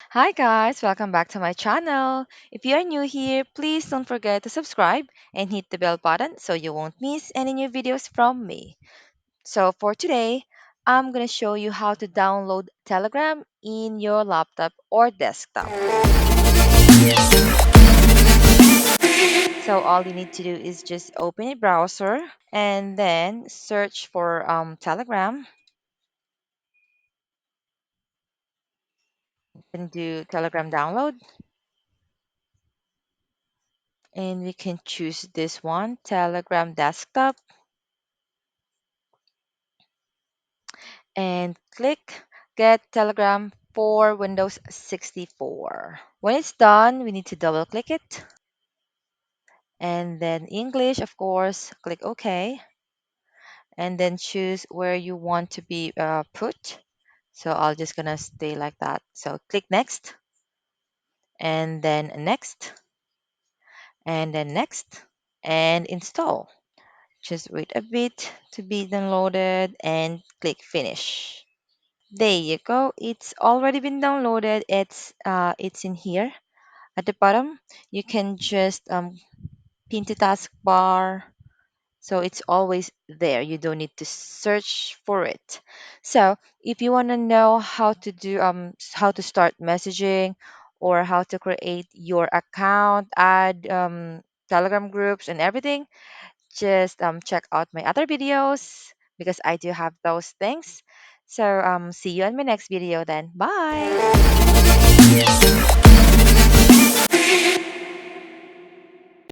Hi guys, welcome back to my channel. If you are new here, please don't forget to subscribe and hit the bell button so you won't miss any new videos from me. So for today, I'm going to show you how to download Telegram in your laptop or desktop. So all you need to do is just open a browser and then search for Telegram and do Telegram download. And we can choose this one, Telegram desktop, and click Get Telegram for Windows 64. When it's done, we need to double click it and then English, of course, click OK and then choose where you want to be put. So I'll just gonna stay like that. So click next and then next and then next and install. Just wait a bit to be downloaded and click finish. There you go. It's already been downloaded. It's in here at the bottom. You can just pin to taskbar, so it's always there. You don't need to search for it. So if you want to know how to do how to start messaging or how to create your account, add Telegram groups and everything, just check out my other videos because I do have those things. So see you in my next video then. Bye.